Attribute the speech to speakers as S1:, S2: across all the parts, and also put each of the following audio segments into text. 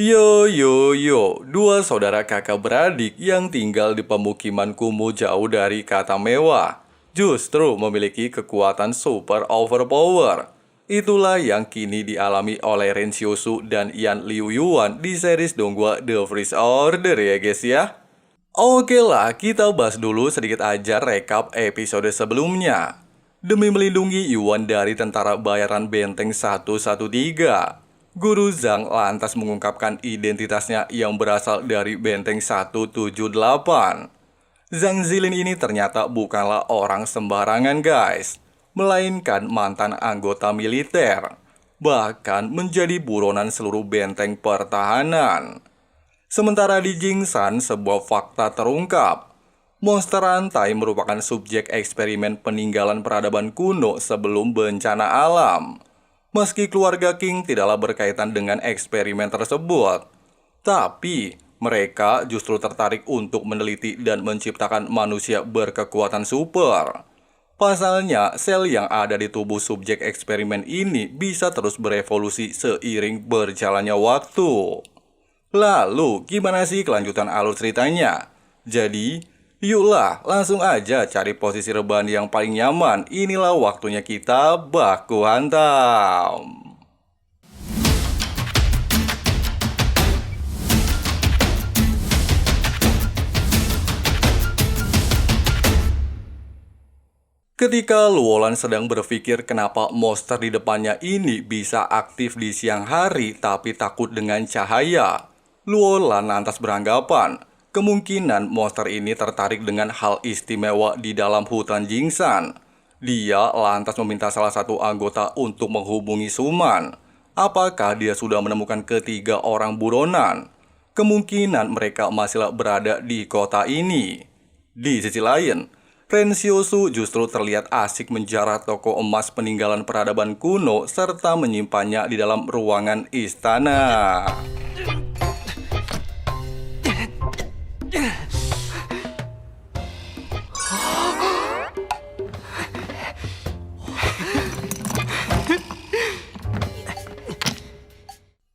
S1: Yo yo yo, dua saudara kakak beradik yang tinggal di pemukiman kumuh jauh dari kata mewah justru memiliki kekuatan super overpower. Itulah yang kini dialami oleh Ren Xiusu dan Yan Liu Yuan di series Donghua The First Order ya guys ya. Oke lah, kita bahas dulu sedikit aja rekap episode sebelumnya. Demi melindungi Yuan dari tentara bayaran Benteng 113, Guru Zhang lantas mengungkapkan identitasnya yang berasal dari Benteng 178. Zhang Zilin ini ternyata bukanlah orang sembarangan guys, melainkan mantan anggota militer, bahkan menjadi buronan seluruh benteng pertahanan. Sementara di Jingsan, sebuah fakta terungkap. Monster rantai merupakan subjek eksperimen peninggalan peradaban kuno sebelum bencana alam. Meski keluarga King tidaklah berkaitan dengan eksperimen tersebut, tapi mereka justru tertarik untuk meneliti dan menciptakan manusia berkekuatan super. Pasalnya, sel yang ada di tubuh subjek eksperimen ini bisa terus berevolusi seiring berjalannya waktu. Lalu, gimana sih kelanjutan alur ceritanya? Jadi, yuklah langsung aja cari posisi rebahan yang paling nyaman. Inilah waktunya kita baku hantam. Ketika Luolan sedang berpikir kenapa monster di depannya ini bisa aktif di siang hari tapi takut dengan cahaya, Luolan lantas beranggapan kemungkinan monster ini tertarik dengan hal istimewa di dalam hutan Jingsan. Dia lantas meminta salah satu anggota untuk menghubungi Suman. Apakah dia sudah menemukan ketiga orang buronan? Kemungkinan mereka masih berada di kota ini. Di sisi lain, Ren Xiusu justru terlihat asik menjarah toko emas peninggalan peradaban kuno serta menyimpannya di dalam ruangan istana.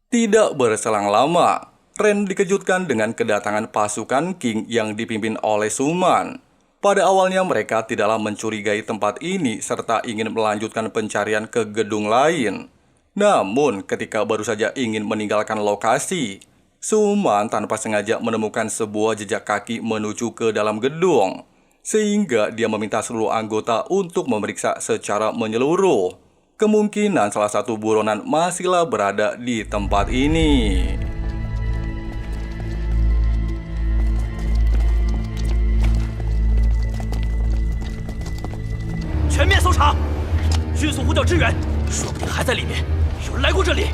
S1: Tidak berselang lama, Ren dikejutkan dengan kedatangan pasukan King yang dipimpin oleh Suman. Pada awalnya mereka tidaklah mencurigai tempat ini serta ingin melanjutkan pencarian ke gedung lain. Namun ketika baru saja ingin meninggalkan lokasi, Suman tanpa sengaja menemukan sebuah jejak kaki menuju ke dalam gedung. Sehingga dia meminta seluruh anggota untuk memeriksa secara menyeluruh. Kemungkinan salah satu buronan masihlah berada di tempat ini.
S2: 全面搜查，迅速呼叫支援，说不定还在里面，有人来过这里。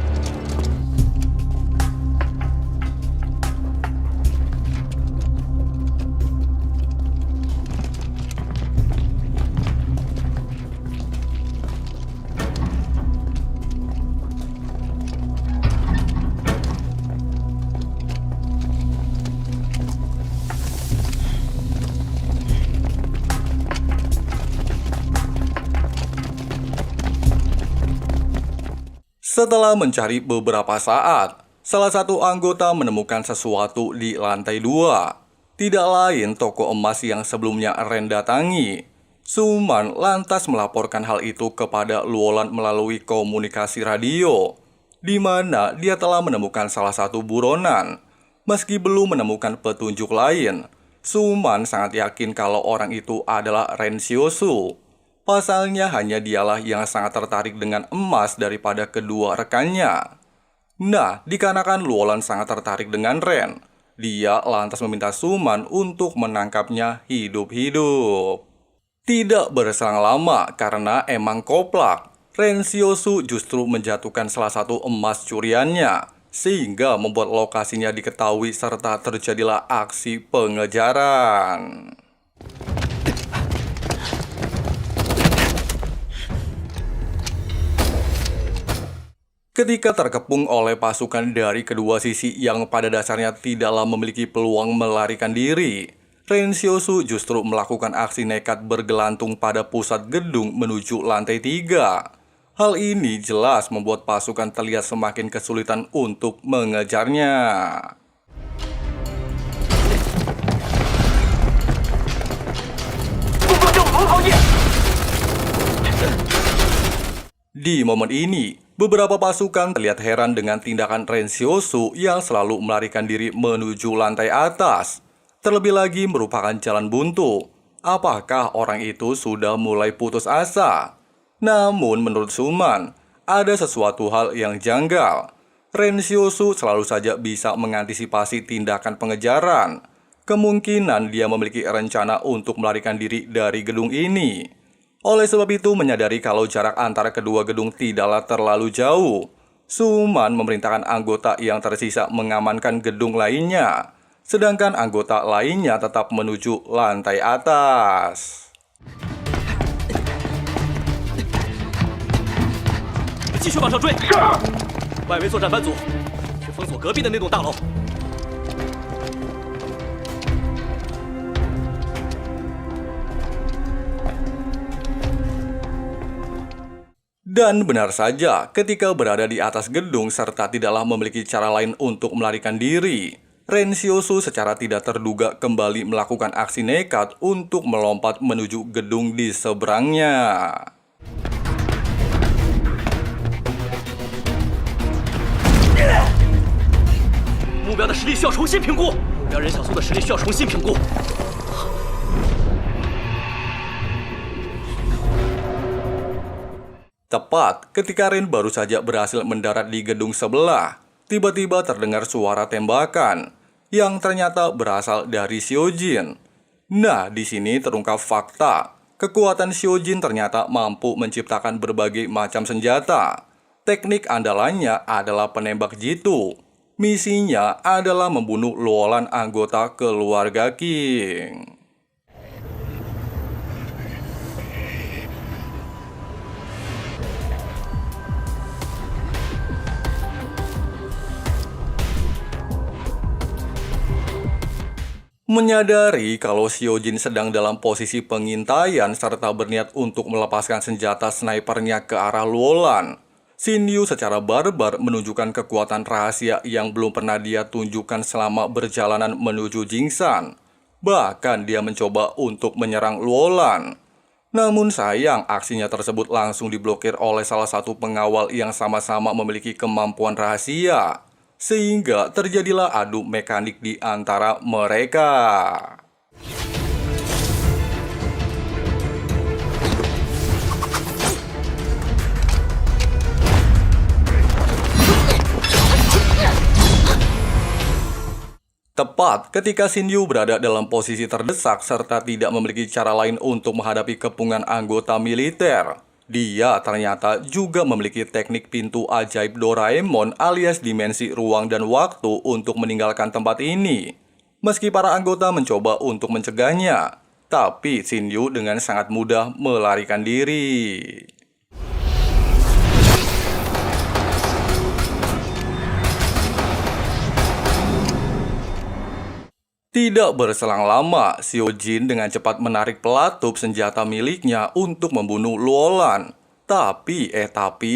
S1: Setelah mencari beberapa saat, salah satu anggota menemukan sesuatu di lantai 2. Tidak lain toko emas yang sebelumnya Ren datangi. Suman lantas melaporkan hal itu kepada Luolan melalui komunikasi radio, di mana dia telah menemukan salah satu buronan. Meski belum menemukan petunjuk lain, Suman sangat yakin kalau orang itu adalah Ren Xiusu. Pasalnya hanya dialah yang sangat tertarik dengan emas daripada kedua rekannya. Nah, dikarenakan Luolan sangat tertarik dengan Ren, dia lantas meminta Suman untuk menangkapnya hidup-hidup. Tidak berselang lama karena emang koplak, Ren Xiusu justru menjatuhkan salah satu emas curiannya, sehingga membuat lokasinya diketahui serta terjadilah aksi pengejaran. Ketika terkepung oleh pasukan dari kedua sisi yang pada dasarnya tidaklah memiliki peluang melarikan diri, Ren Xiusu justru melakukan aksi nekat bergelantung pada pusat gedung menuju lantai 3. Hal ini jelas membuat pasukan terlihat semakin kesulitan untuk mengejarnya. Di momen ini, beberapa pasukan terlihat heran dengan tindakan Ren Xiaosu yang selalu melarikan diri menuju lantai atas. Terlebih lagi merupakan jalan buntu. Apakah orang itu sudah mulai putus asa? Namun menurut Suman, ada sesuatu hal yang janggal. Ren Xiaosu selalu saja bisa mengantisipasi tindakan pengejaran. Kemungkinan dia memiliki rencana untuk melarikan diri dari gedung ini. Oleh sebab itu, menyadari kalau jarak antara kedua gedung tidaklah terlalu jauh, Suman memerintahkan anggota yang tersisa mengamankan gedung lainnya, sedangkan anggota lainnya tetap menuju lantai atas.
S2: 继续往上追。是。外围作战班组去封锁隔壁的那栋大楼。
S1: Dan benar saja, ketika berada di atas gedung serta tidaklah memiliki cara lain untuk melarikan diri, Ren Xiaosu secara tidak terduga kembali melakukan aksi nekat untuk melompat menuju gedung di seberangnya.
S2: 目标的实力需要重新评估，目标任小松的实力需要重新评估。
S1: Tepat ketika Ren baru saja berhasil mendarat di gedung sebelah, tiba-tiba terdengar suara tembakan yang ternyata berasal dari Xiaojin. Nah, di sini terungkap fakta. Kekuatan Xiaojin ternyata mampu menciptakan berbagai macam senjata. Teknik andalannya adalah penembak jitu. Misinya adalah membunuh Luolan anggota keluarga King. Menyadari kalau Xiaojin sedang dalam posisi pengintaian serta berniat untuk melepaskan senjata snipernya ke arah Luolan, Xin Yu secara barbar menunjukkan kekuatan rahasia yang belum pernah dia tunjukkan selama berjalanan menuju Jingsan. Bahkan dia mencoba untuk menyerang Luolan. Namun sayang, aksinya tersebut langsung diblokir oleh salah satu pengawal yang sama-sama memiliki kemampuan rahasia. Sehingga terjadilah adu mekanik di antara mereka. Tepat ketika Xin Yu berada dalam posisi terdesak serta tidak memiliki cara lain untuk menghadapi kepungan anggota militer, dia ternyata juga memiliki teknik pintu ajaib Doraemon alias dimensi ruang dan waktu untuk meninggalkan tempat ini. Meski para anggota mencoba untuk mencegahnya, tapi Xin Yu dengan sangat mudah melarikan diri. Tidak berselang lama, Xiaojin dengan cepat menarik pelatup senjata miliknya untuk membunuh Luolan. Tapi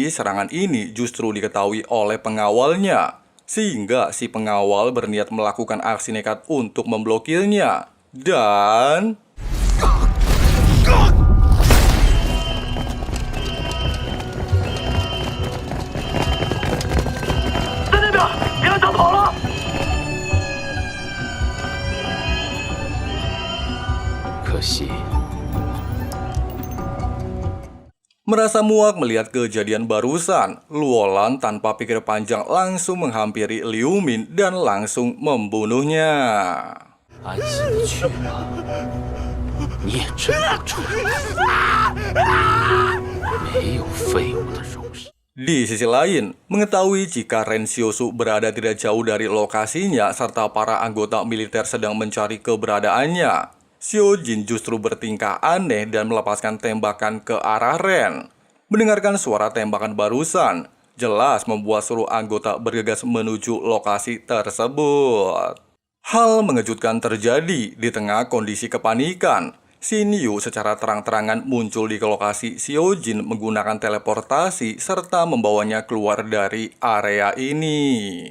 S1: serangan ini justru diketahui oleh pengawalnya. Sehingga si pengawal berniat melakukan aksi nekat untuk memblokirnya. Dan... Merasa muak melihat kejadian barusan, Luolan tanpa pikir panjang langsung menghampiri Liu Min dan langsung membunuhnya. Di sisi lain, mengetahui jika Ren Xiaosu berada tidak jauh dari lokasinya serta para anggota militer sedang mencari keberadaannya, Xiaojin justru bertingkah aneh dan melepaskan tembakan ke arah Ren. Mendengarkan suara tembakan barusan, jelas membuat seluruh anggota bergegas menuju lokasi tersebut. Hal mengejutkan terjadi di tengah kondisi kepanikan. Shin Yu secara terang-terangan muncul di lokasi Xiaojin menggunakan teleportasi serta membawanya keluar dari area ini.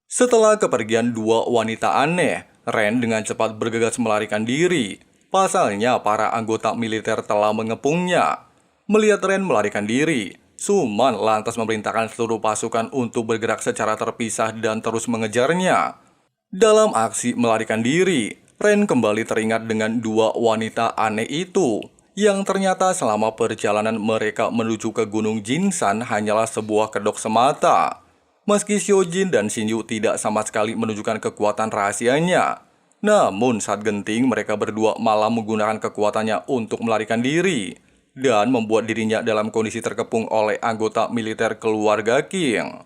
S1: Setelah kepergian dua wanita aneh, Ren dengan cepat bergegas melarikan diri. Pasalnya, para anggota militer telah mengepungnya. Melihat Ren melarikan diri, Suman lantas memerintahkan seluruh pasukan untuk bergerak secara terpisah dan terus mengejarnya. Dalam aksi melarikan diri, Ren kembali teringat dengan dua wanita aneh itu, yang ternyata selama perjalanan mereka menuju ke Gunung Jinsan hanyalah sebuah kedok semata. Meski Xiaojin dan Shin Yu tidak sama sekali menunjukkan kekuatan rahasianya, namun saat genting mereka berdua malah menggunakan kekuatannya untuk melarikan diri dan membuat dirinya dalam kondisi terkepung oleh anggota militer keluarga Qing.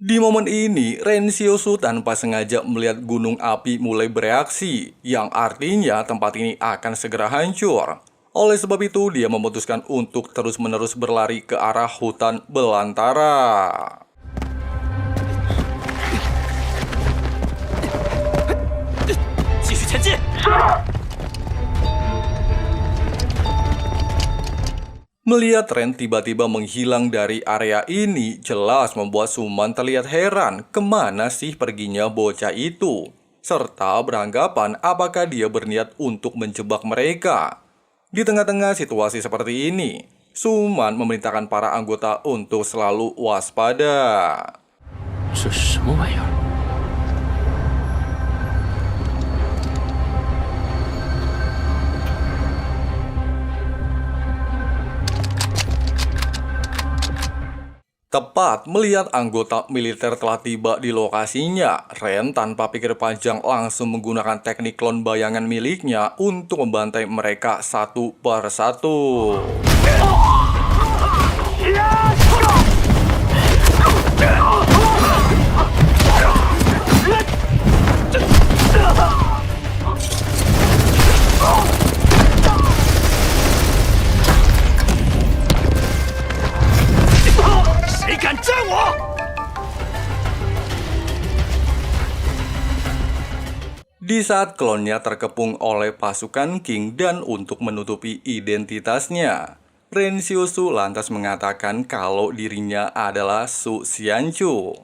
S1: Di momen ini, Ren Xiaosu tanpa sengaja melihat gunung api mulai bereaksi, yang artinya tempat ini akan segera hancur. Oleh sebab itu, dia memutuskan untuk terus-menerus berlari ke arah hutan belantara. Melihat Ren tiba-tiba menghilang dari area ini, jelas membuat Suman terlihat heran kemana sih perginya bocah itu, serta beranggapan apakah dia berniat untuk menjebak mereka. Di tengah-tengah situasi seperti ini, Suman memerintahkan para anggota untuk selalu waspada.
S2: 这什么玩意儿？
S1: Tepat melihat anggota militer telah tiba di lokasinya, Ren tanpa pikir panjang langsung menggunakan teknik klon bayangan miliknya untuk membantai mereka satu persatu. Di saat klonnya terkepung oleh pasukan Qing dan untuk menutupi identitasnya, Ren Xiaosu lantas mengatakan kalau dirinya adalah Su Xianchu.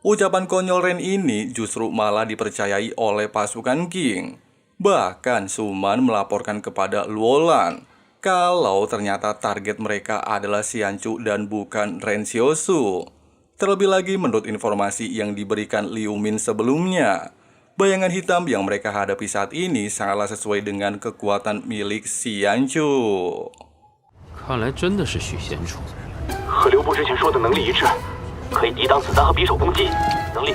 S1: Ucapan konyol Ren ini justru malah dipercayai oleh pasukan Qing. Bahkan Suman melaporkan kepada Luolan kalau ternyata target mereka adalah Xianchu dan bukan Ren Xiaosu. Terlebih lagi menurut informasi yang diberikan Liu Min sebelumnya, bayangan hitam yang mereka hadapi saat ini sangatlah sesuai dengan kekuatan milik Xianchu.
S2: 看来真的是许仙主。
S3: 和刘部之前说的能力一致，可以抵挡子弹和匕首攻击，能力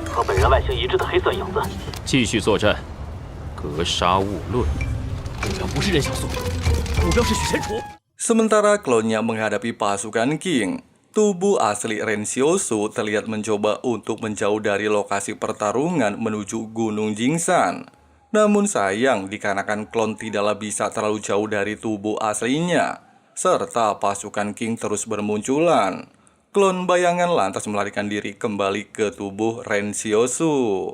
S3: 和本人外形一致的黑色影子。
S2: 继续作战，格杀勿论。目标不是任小素，目标是许仙主。
S1: Sementara klonnya menghadapi pasukan Qing, tubuh asli Ren Xiaosu terlihat mencoba untuk menjauh dari lokasi pertarungan menuju Gunung Jinsan. Namun sayang dikarenakan klon tidaklah bisa terlalu jauh dari tubuh aslinya, serta pasukan Qing terus bermunculan. Klon bayangan lantas melarikan diri kembali ke tubuh Ren Xiaosu.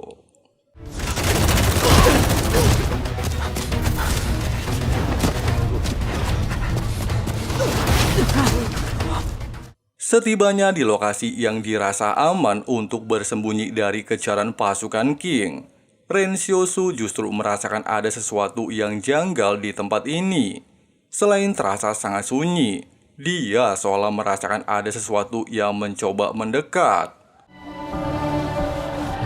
S1: Setibanya di lokasi yang dirasa aman untuk bersembunyi dari kejaran pasukan Qing, Ren Xiaosu justru merasakan ada sesuatu yang janggal di tempat ini. Selain terasa sangat sunyi, dia seolah merasakan ada sesuatu yang mencoba mendekat.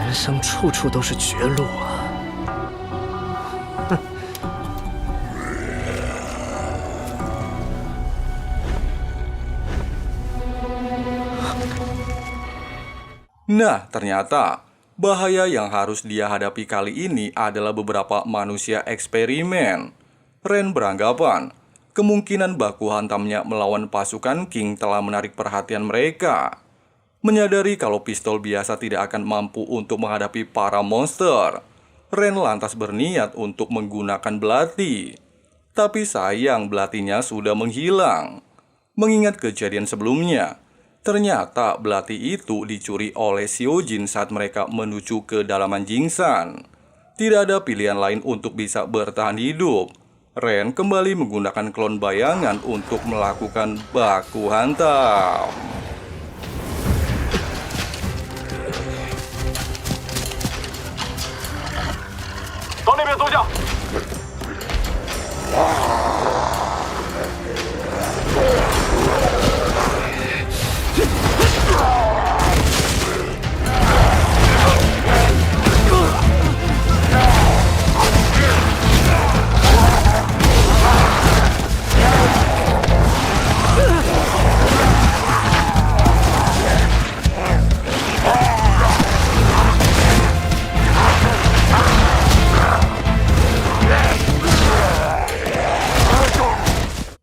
S2: 人生处处都是绝路啊！
S1: Nah, ternyata bahaya yang harus dia hadapi kali ini adalah beberapa manusia eksperimen. Ren beranggapan kemungkinan baku hantamnya melawan pasukan Qing telah menarik perhatian mereka. Menyadari kalau pistol biasa tidak akan mampu untuk menghadapi para monster, Ren lantas berniat untuk menggunakan belati. Tapi sayang belatinya sudah menghilang. Mengingat kejadian sebelumnya, Ternyata belati itu dicuri oleh Xiaojin saat mereka menuju ke dalaman Jingsan. Tidak ada pilihan lain untuk bisa bertahan hidup. Ren kembali menggunakan klon bayangan untuk melakukan baku hantam.
S3: 到那边坐下。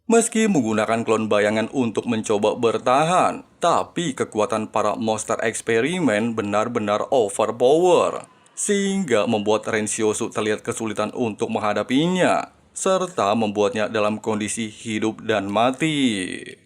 S1: Meski menggunakan klon bayangan untuk mencoba bertahan, tapi kekuatan para monster eksperimen benar-benar overpower, sehingga membuat Ren Xiaosu terlihat kesulitan untuk menghadapinya, serta membuatnya dalam kondisi hidup dan mati.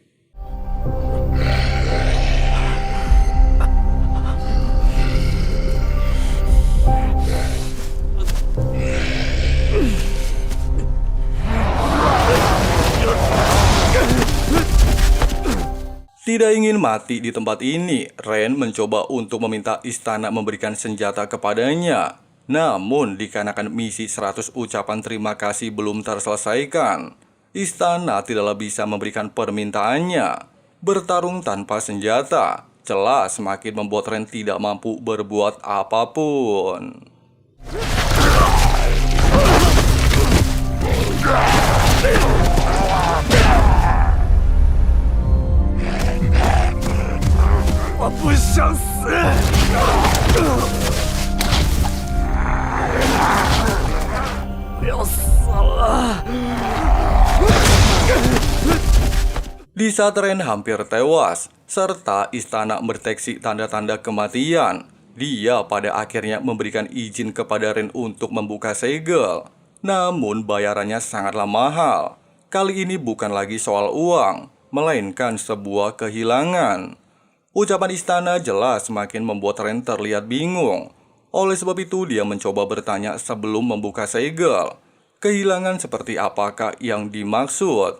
S1: Tidak ingin mati di tempat ini, Ren mencoba untuk meminta istana memberikan senjata kepadanya. Namun, dikarenakan misi 100 ucapan terima kasih belum terselesaikan, istana tidaklah bisa memberikan permintaannya. Bertarung tanpa senjata, jelas semakin membuat Ren tidak mampu berbuat apapun. Di saat Ren hampir tewas, serta istana mendeteksi tanda-tanda kematian, dia pada akhirnya memberikan izin kepada Ren untuk membuka segel. Namun bayarannya sangatlah mahal. Kali ini bukan lagi soal uang, melainkan sebuah kehilangan. Ucapan istana jelas semakin membuat Ren terlihat bingung. Oleh sebab itu dia mencoba bertanya sebelum membuka segel. Kehilangan seperti apakah yang dimaksud?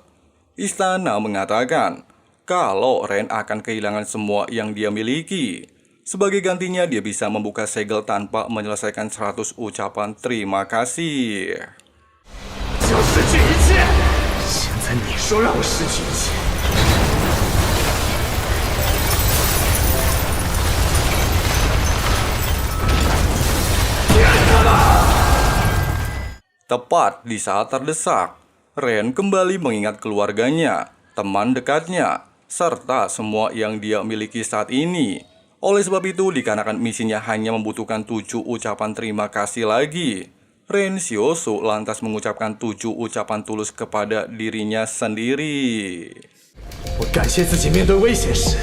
S1: Istana mengatakan kalau Ren akan kehilangan semua yang dia miliki. Sebagai gantinya dia bisa membuka segel tanpa menyelesaikan 100 ucapan terima kasih.
S4: 就失去一切。现在你说让我失去一切。
S1: Tepat di saat terdesak, Ren kembali mengingat keluarganya, teman dekatnya, serta semua yang dia miliki saat ini. Oleh sebab itu, dikarenakan misinya hanya membutuhkan 7 ucapan terima kasih lagi, Ren Xiaosu lantas mengucapkan 7 ucapan tulus kepada dirinya sendiri.
S4: 我感谢自己面对危险时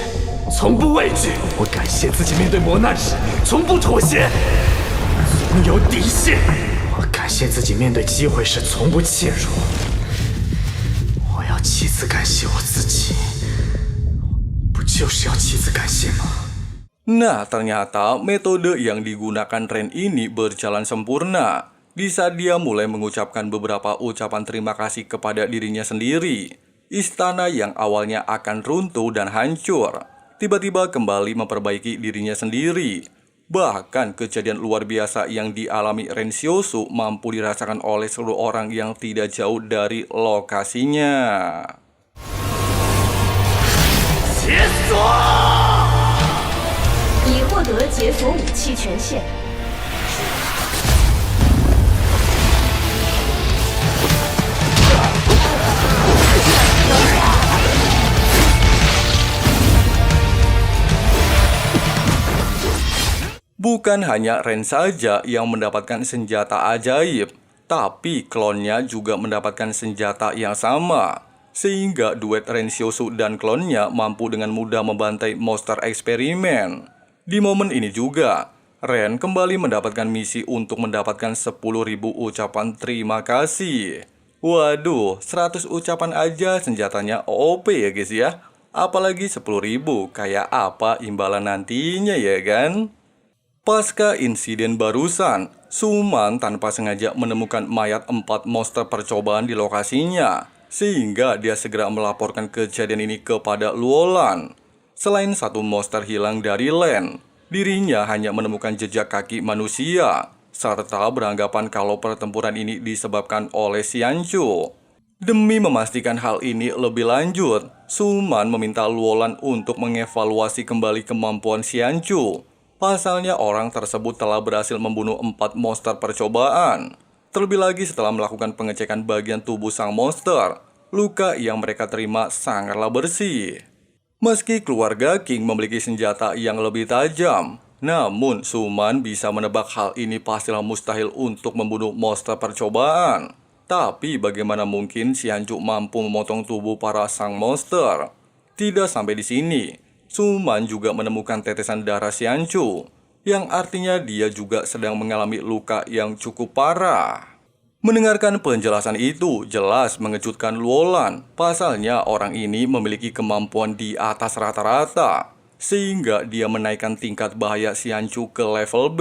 S4: 从不畏惧，我感谢自己面对磨难时从不妥协，总有底线。我感谢自己面对机会时从不怯弱。我要妻子感谢我自己，不就是要妻子感谢吗？
S1: Nah, ternyata metode yang digunakan Ren ini berjalan sempurna. Di saat dia mulai mengucapkan beberapa ucapan terima kasih kepada dirinya sendiri, istana yang awalnya akan runtuh dan hancur, tiba-tiba kembali memperbaiki dirinya sendiri. Bahkan kejadian luar biasa yang dialami Ren Xiaosu mampu dirasakan oleh seluruh orang yang tidak jauh dari lokasinya.
S4: 解锁！
S5: 已获得解锁武器权限。
S1: Bukan hanya Ren saja yang mendapatkan senjata ajaib, tapi klonnya juga mendapatkan senjata yang sama. Sehingga duet Ren Xiaosu dan klonnya mampu dengan mudah membantai monster eksperimen. Di momen ini juga, Ren kembali mendapatkan misi untuk mendapatkan 10.000 ucapan terima kasih. Waduh, 100 ucapan aja senjatanya OP ya guys ya. Apalagi 10.000, kayak apa imbalan nantinya ya kan? Pasca insiden barusan, Suman tanpa sengaja menemukan mayat 4 monster percobaan di lokasinya, sehingga dia segera melaporkan kejadian ini kepada Luolan. Selain 1 monster hilang dari Land, dirinya hanya menemukan jejak kaki manusia, serta beranggapan kalau pertempuran ini disebabkan oleh Xianchu. Demi memastikan hal ini lebih lanjut, Suman meminta Luolan untuk mengevaluasi kembali kemampuan Xianchu. Pasalnya orang tersebut telah berhasil membunuh 4 monster percobaan. Terlebih lagi setelah melakukan pengecekan bagian tubuh sang monster, luka yang mereka terima sangatlah bersih. Meski keluarga King memiliki senjata yang lebih tajam, namun Suman bisa menebak hal ini pastilah mustahil untuk membunuh monster percobaan. Tapi bagaimana mungkin Xianchu mampu memotong tubuh para sang monster? Tidak sampai di sini, Suman juga menemukan tetesan darah Xianchu, yang artinya dia juga sedang mengalami luka yang cukup parah. Mendengarkan penjelasan itu jelas mengejutkan Luolan. Pasalnya orang ini memiliki kemampuan di atas rata-rata, sehingga dia menaikkan tingkat bahaya Xianchu ke level B,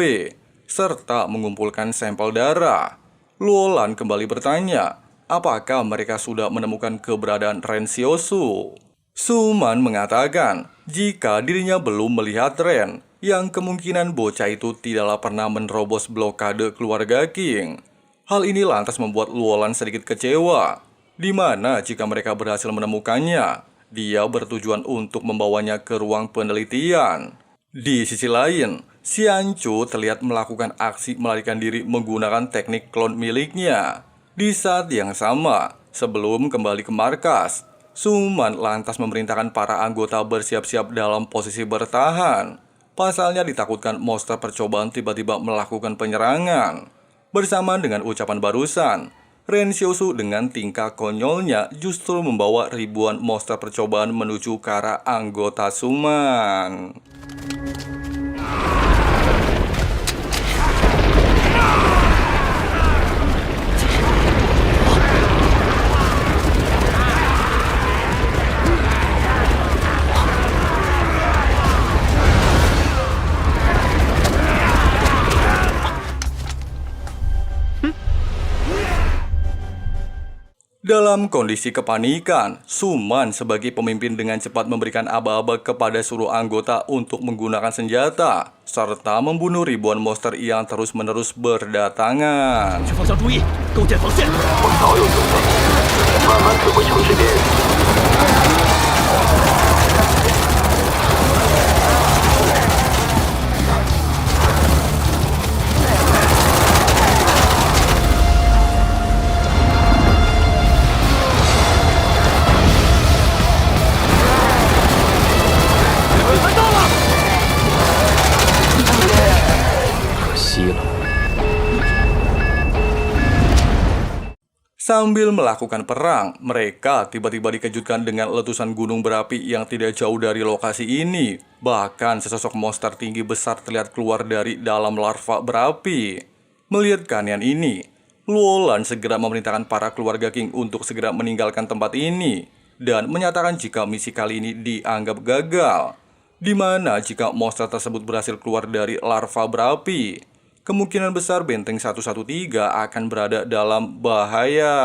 S1: serta mengumpulkan sampel darah. Luolan kembali bertanya, apakah mereka sudah menemukan keberadaan Ren Xiaosu? Suman mengatakan, jika dirinya belum melihat Ren, yang kemungkinan bocah itu tidaklah pernah menerobos blokade keluarga King. Hal ini lantas membuat Luolan sedikit kecewa, di mana jika mereka berhasil menemukannya, dia bertujuan untuk membawanya ke ruang penelitian. Di sisi lain, Xianchu terlihat melakukan aksi melarikan diri menggunakan teknik klon miliknya. Di saat yang sama, sebelum kembali ke markas, Suman lantas memerintahkan para anggota bersiap-siap dalam posisi bertahan. Pasalnya ditakutkan monster percobaan tiba-tiba melakukan penyerangan. Bersamaan dengan ucapan barusan, Ren Xiaosu dengan tingkah konyolnya justru membawa ribuan monster percobaan menuju ke arah anggota Suman. Dalam kondisi kepanikan, Suman sebagai pemimpin dengan cepat memberikan aba-aba kepada seluruh anggota untuk menggunakan senjata, serta membunuh ribuan monster yang terus-menerus berdatangan.
S2: 去方向注意，构建防线。
S3: 我早有准备，慢慢摧毁城市边缘。
S1: Sambil melakukan perang, mereka tiba-tiba dikejutkan dengan letusan gunung berapi yang tidak jauh dari lokasi ini. Bahkan sesosok monster tinggi besar terlihat keluar dari dalam larva berapi. Melihat keanehan ini, Luolan segera memerintahkan para keluarga King untuk segera meninggalkan tempat ini dan menyatakan jika misi kali ini dianggap gagal. Di mana jika monster tersebut berhasil keluar dari larva berapi, kemungkinan besar benteng 113 akan berada dalam bahaya.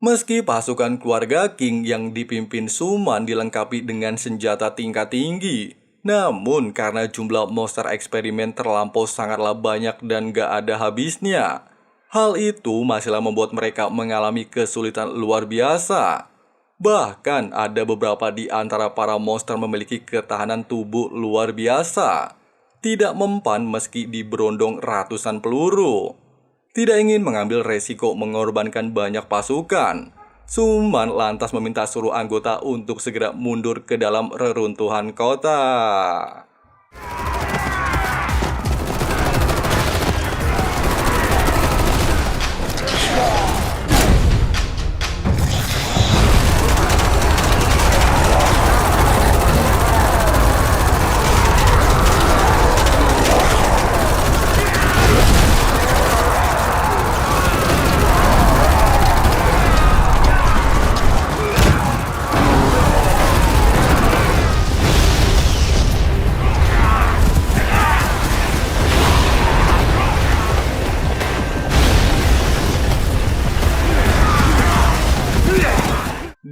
S1: Meski pasukan keluarga King yang dipimpin Suman dilengkapi dengan senjata tingkat tinggi, namun karena jumlah monster eksperimen terlampau sangatlah banyak dan gak ada habisnya, hal itu masihlah membuat mereka mengalami kesulitan luar biasa. Bahkan ada beberapa di antara para monster memiliki ketahanan tubuh luar biasa, tidak mempan meski diberondong ratusan peluru. Tidak ingin mengambil resiko mengorbankan banyak pasukan, Suman lantas meminta seluruh anggota untuk segera mundur ke dalam reruntuhan kota.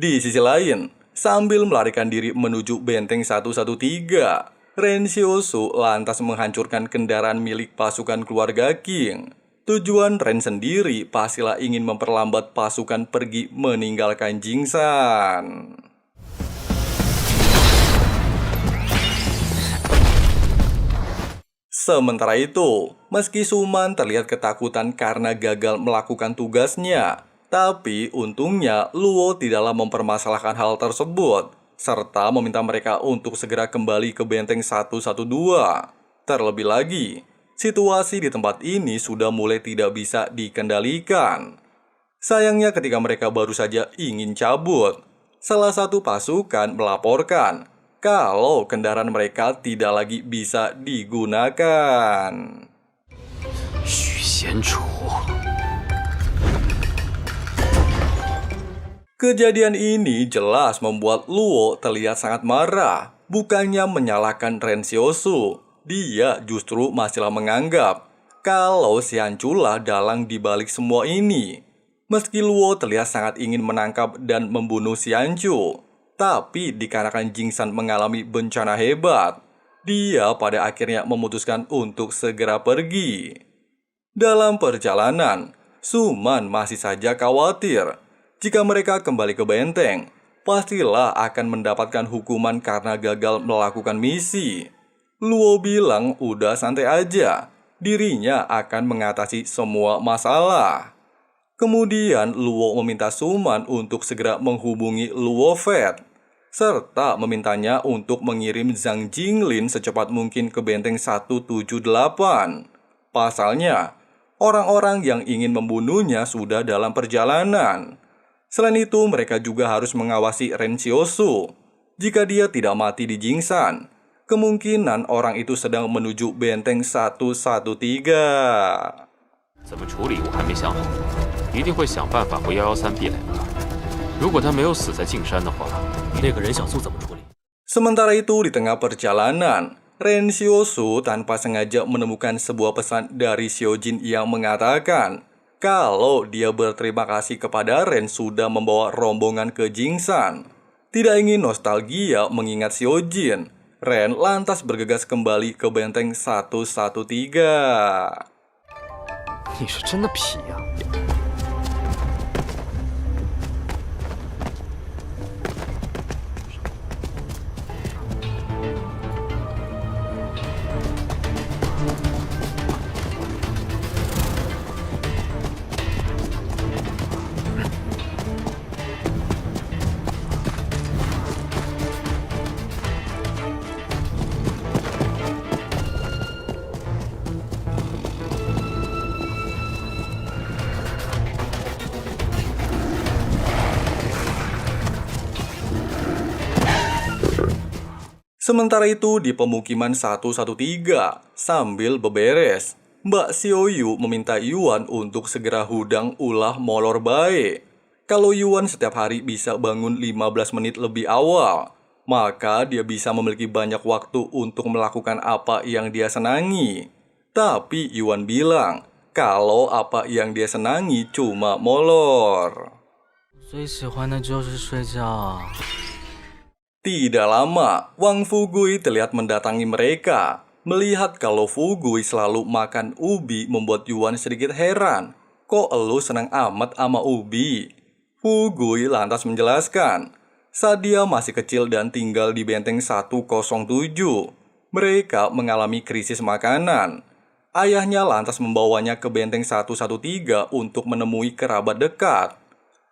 S1: Di sisi lain, sambil melarikan diri menuju benteng 113, Ren Xiaosu lantas menghancurkan kendaraan milik pasukan keluarga Qing. Tujuan Ren sendiri pastilah ingin memperlambat pasukan pergi meninggalkan Jingsan. Sementara itu, meski Suman terlihat ketakutan karena gagal melakukan tugasnya, tapi untungnya Luo tidaklah mempermasalahkan hal tersebut, serta meminta mereka untuk segera kembali ke benteng 112. Terlebih lagi, situasi di tempat ini sudah mulai tidak bisa dikendalikan. Sayangnya ketika mereka baru saja ingin cabut, salah satu pasukan melaporkan kalau kendaraan mereka tidak lagi bisa digunakan.
S2: Xu Xianchu.
S1: Kejadian ini jelas membuat Luo terlihat sangat marah, bukannya menyalahkan Ren Xiaosu. Dia justru masihlah menganggap kalau Xianchu lah dalang di balik semua ini. Meski Luo terlihat sangat ingin menangkap dan membunuh Xianchu, tapi dikarenakan Jingsan mengalami bencana hebat, dia pada akhirnya memutuskan untuk segera pergi. Dalam perjalanan, Suman masih saja khawatir jika mereka kembali ke benteng, pastilah akan mendapatkan hukuman karena gagal melakukan misi. Luo bilang udah santai aja, dirinya akan mengatasi semua masalah. Kemudian Luo meminta Suman untuk segera menghubungi Luo Fett, serta memintanya untuk mengirim Zhang Jinglin secepat mungkin ke benteng 178. Pasalnya, orang-orang yang ingin membunuhnya sudah dalam perjalanan. Selain itu, mereka juga harus mengawasi Ren Xiaosu. Jika dia tidak mati di Jingsan, kemungkinan orang itu sedang menuju benteng 113.
S2: 怎么处理我还没想好，一定会想办法回113B 来吧。如果他没有死在径山的话，那个人像素怎么处理？
S1: Sementara itu, di tengah perjalanan, Ren Xiaosu tanpa sengaja menemukan sebuah pesan dari Xiaojin yang mengatakan kalau dia berterima kasih kepada Ren sudah membawa rombongan ke Jingsan. Tidak ingin nostalgia mengingat Xiaojin, Ren lantas bergegas kembali ke benteng 113.
S2: 你是真的皮呀！
S1: Sementara itu di pemukiman 113, sambil beberes, Mbak Xiaoyu meminta Yuan untuk segera hudang ulah molor baik. Kalau Yuan setiap hari bisa bangun 15 menit lebih awal, maka dia bisa memiliki banyak waktu untuk melakukan apa yang dia senangi. Tapi Yuan bilang kalau apa yang dia senangi cuma molor.
S2: 最喜欢的就是睡觉。
S1: Tidak lama, Wang Fugui terlihat mendatangi mereka. Melihat kalau Fugui selalu makan ubi membuat Yuan sedikit heran. Kok elu senang amat sama ubi? Fugui lantas menjelaskan, saat dia masih kecil dan tinggal di benteng 107, mereka mengalami krisis makanan. Ayahnya lantas membawanya ke benteng 113 untuk menemui kerabat dekat.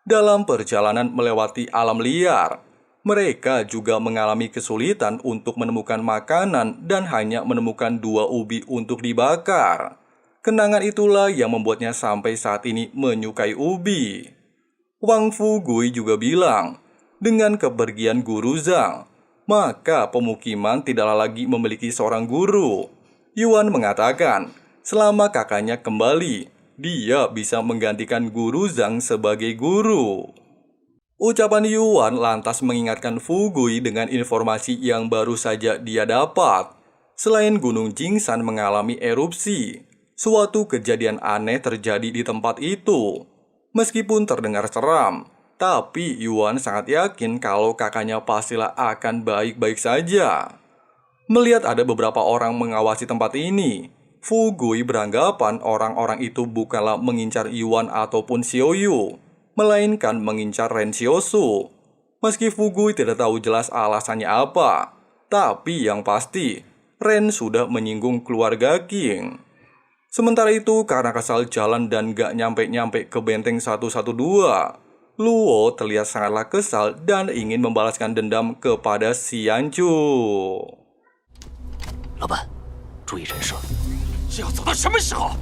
S1: Dalam perjalanan melewati alam liar, mereka juga mengalami kesulitan untuk menemukan makanan dan hanya menemukan 2 ubi untuk dibakar. Kenangan itulah yang membuatnya sampai saat ini menyukai ubi. Wang Fugui juga bilang, dengan kepergian guru Zhang, maka pemukiman tidaklah lagi memiliki seorang guru. Yuan mengatakan, selama kakaknya kembali, dia bisa menggantikan guru Zhang sebagai guru. Ucapan Yuan lantas mengingatkan Fugui dengan informasi yang baru saja dia dapat. Selain Gunung Jingsan mengalami erupsi, suatu kejadian aneh terjadi di tempat itu. Meskipun terdengar seram, Tapi Yuan sangat yakin kalau kakaknya pastilah akan baik-baik saja. Melihat ada beberapa orang mengawasi tempat ini, Fu Gui beranggapan orang-orang itu bukanlah mengincar Yuan ataupun Xiaoyu, melainkan mengincar Ren Xiaosu. Meski Fu Gui tidak tahu jelas alasannya apa, tapi yang pasti Ren sudah menyinggung keluarga Qing. Sementara itu, karena kesal jalan dan gak nyampe-nyampe ke benteng 112, Luo terlihat sangatlah kesal dan ingin membalaskan dendam kepada Xianju.
S3: 老板，注意人设，这要走到什么时候？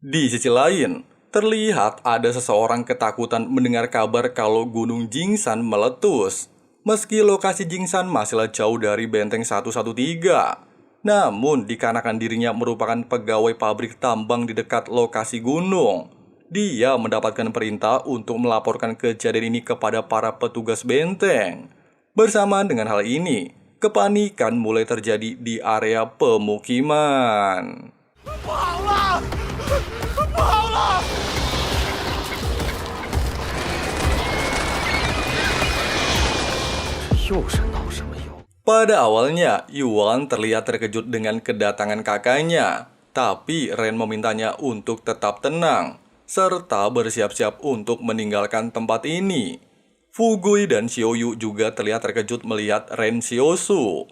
S1: Di sisi lain, terlihat ada seseorang ketakutan mendengar kabar kalau Gunung Jingsan meletus. Meski lokasi Jingsan masihlah jauh dari benteng 113, namun dikarenakan dirinya merupakan pegawai pabrik tambang di dekat lokasi gunung, dia mendapatkan perintah untuk melaporkan kejadian ini kepada para petugas benteng. Bersamaan dengan hal ini, kepanikan mulai terjadi di area pemukiman.
S3: 又是闹什么忧？
S1: Pada awalnya, Yuan terlihat terkejut dengan kedatangan kakaknya, tapi Ren memintanya untuk tetap tenang, serta bersiap-siap untuk meninggalkan tempat ini. Fu Gui dan Xiaoyu juga terlihat terkejut melihat Ren Xiaosu.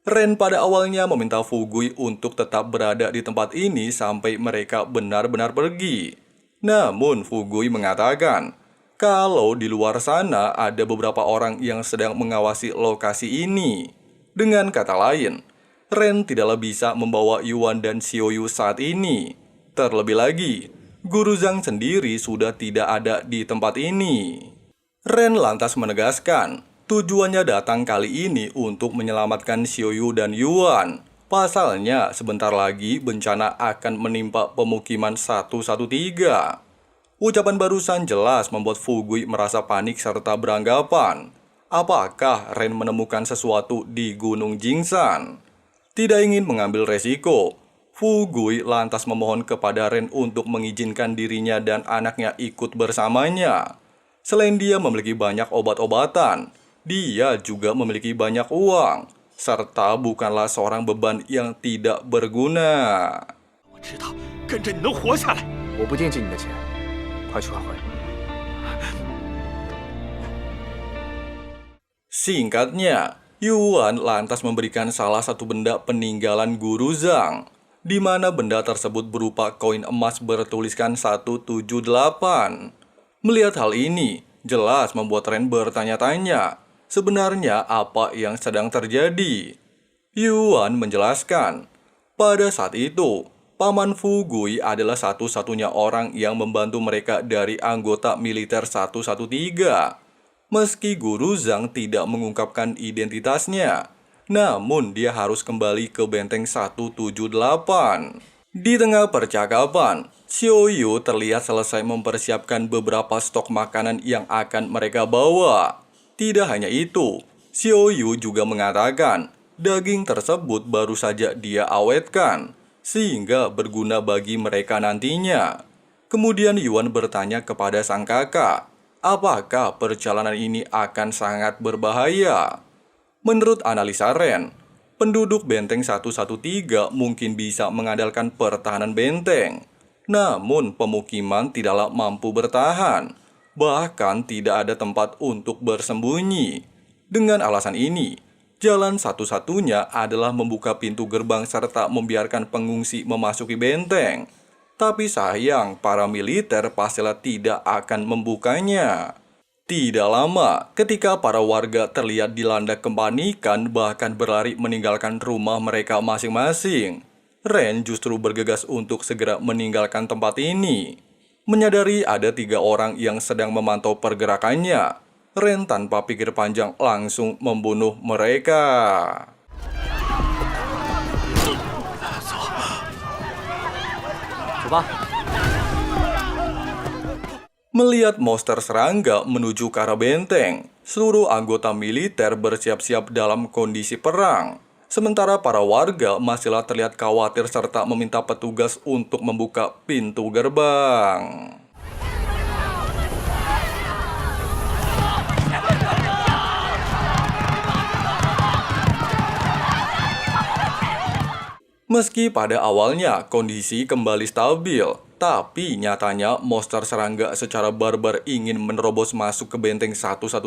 S1: Ren pada awalnya meminta Fu Gui untuk tetap berada di tempat ini sampai mereka benar-benar pergi. Namun Fu Gui mengatakan kalau di luar sana ada beberapa orang yang sedang mengawasi lokasi ini. Dengan kata lain, Ren tidaklah bisa membawa Yuan dan Xiaoyu saat ini. Terlebih lagi, Guru Zhang sendiri sudah tidak ada di tempat ini. Ren lantas menegaskan, tujuannya datang kali ini untuk menyelamatkan Xiaoyu dan Yuan. Pasalnya, sebentar lagi bencana akan menimpa pemukiman 113. Ucapan barusan jelas membuat Fu Gui merasa panik serta beranggapan, apakah Ren menemukan sesuatu di Gunung Jingsan? Tidak ingin mengambil resiko, Fu Gui lantas memohon kepada Ren untuk mengizinkan dirinya dan anaknya ikut bersamanya. Selain dia memiliki banyak obat-obatan, dia juga memiliki banyak uang, serta bukanlah seorang beban yang tidak berguna.
S3: 我知道，跟着你能活下来。
S4: 我不惦记你的钱，快去快回。
S1: Singkatnya, Yuan lantas memberikan salah satu benda peninggalan Guru Zhang, di mana benda tersebut berupa koin emas bertuliskan 178. Melihat hal ini, jelas membuat Ren bertanya-tanya, sebenarnya apa yang sedang terjadi? Yuan menjelaskan, pada saat itu, Paman Fu Gui adalah satu-satunya orang yang membantu mereka dari anggota militer 113. Meski Guru Zhang tidak mengungkapkan identitasnya, namun dia harus kembali ke benteng 178. Di tengah percakapan, Xiaoyu terlihat selesai mempersiapkan beberapa stok makanan yang akan mereka bawa. Tidak hanya itu, Xiaoyu juga mengatakan daging tersebut baru saja dia awetkan, sehingga berguna bagi mereka nantinya. Kemudian Yuan bertanya kepada sang kakak, apakah perjalanan ini akan sangat berbahaya? Menurut analisa Ren, penduduk benteng 113 mungkin bisa mengandalkan pertahanan benteng. Namun pemukiman tidaklah mampu bertahan, bahkan tidak ada tempat untuk bersembunyi. Dengan alasan ini, jalan satu-satunya adalah membuka pintu gerbang serta membiarkan pengungsi memasuki benteng. Tapi sayang, para militer pastilah tidak akan membukanya. Tidak lama, ketika para warga terlihat dilanda kepanikan bahkan berlari meninggalkan rumah mereka masing-masing, Ren justru bergegas untuk segera meninggalkan tempat ini. Menyadari ada 3 orang yang sedang memantau pergerakannya, Ren tanpa pikir panjang langsung membunuh mereka. Melihat monster serangga menuju ke arah benteng, seluruh anggota militer bersiap-siap dalam kondisi perang. Sementara para warga masihlah terlihat khawatir serta meminta petugas untuk membuka pintu gerbang. Meski pada awalnya kondisi kembali stabil, tapi nyatanya monster serangga secara barbar ingin menerobos masuk ke benteng 113.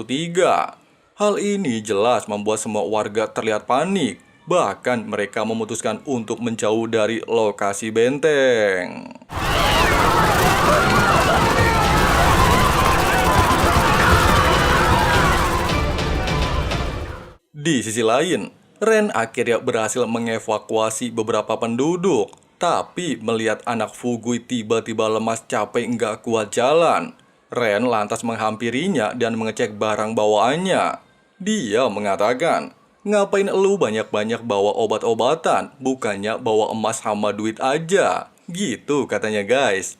S1: Hal ini jelas membuat semua warga terlihat panik. Bahkan mereka memutuskan untuk menjauh dari lokasi benteng. Di sisi lain, Ren akhirnya berhasil mengevakuasi beberapa penduduk. Tapi melihat anak Fugui tiba-tiba lemas capek nggak kuat jalan, Ren lantas menghampirinya dan mengecek barang bawaannya. Dia mengatakan, "Ngapain lu banyak-banyak bawa obat-obatan, bukannya bawa emas sama duit aja?" Gitu katanya guys.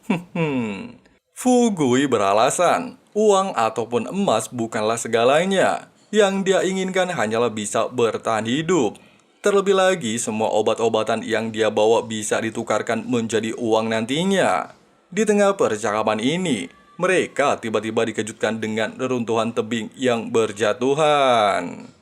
S1: Fugui beralasan, uang ataupun emas bukanlah segalanya. Yang dia inginkan hanyalah bisa bertahan hidup. Terlebih lagi, semua obat-obatan yang dia bawa bisa ditukarkan menjadi uang nantinya. Di tengah percakapan ini, mereka tiba-tiba dikejutkan dengan reruntuhan tebing yang berjatuhan.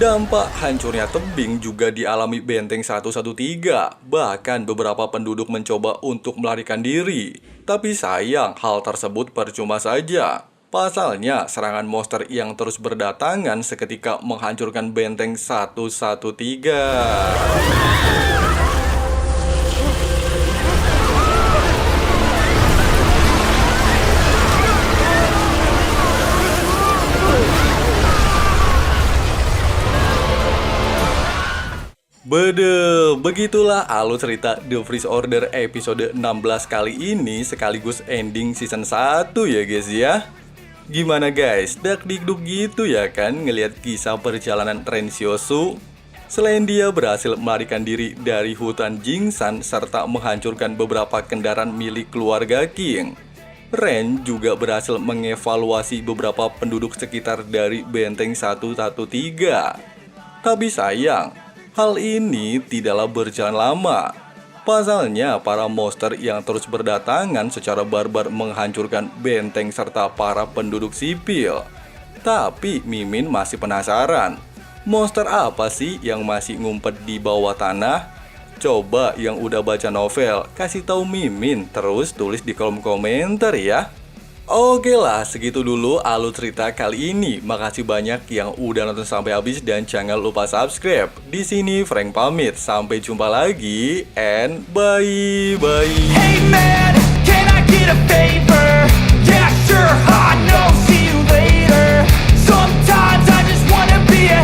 S1: Dampak hancurnya tebing juga dialami benteng 113. Bahkan beberapa penduduk mencoba untuk melarikan diri. Tapi sayang, hal tersebut percuma saja. Pasalnya, serangan monster yang terus berdatangan seketika menghancurkan benteng 113. Begitulah alur cerita The First Order episode 16 kali ini sekaligus ending season 1 ya guys ya. Gimana guys, dak-dikduk gitu ya kan ngelihat kisah perjalanan Ren Xiaosu? Selain dia berhasil melarikan diri dari hutan Jingsan serta menghancurkan beberapa kendaraan milik keluarga Qing, Ren juga berhasil mengevaluasi beberapa penduduk sekitar dari benteng 113. Tapi sayang, hal ini tidaklah berjalan lama. Pasalnya, para monster yang terus berdatangan secara barbar menghancurkan benteng serta para penduduk sipil. Tapi Mimin masih penasaran, monster apa sih yang masih ngumpet di bawah tanah? Coba yang udah baca novel, kasih tahu Mimin, terus tulis di kolom komentar ya. Oke lah, segitu dulu alur cerita kali ini. Makasih banyak yang udah nonton sampai habis dan jangan lupa subscribe. Di sini Frank pamit, sampai jumpa lagi and bye.
S6: Hey man, can I get a favor? Yeah, sure, I know, see you later. Sometimes I just wanna be a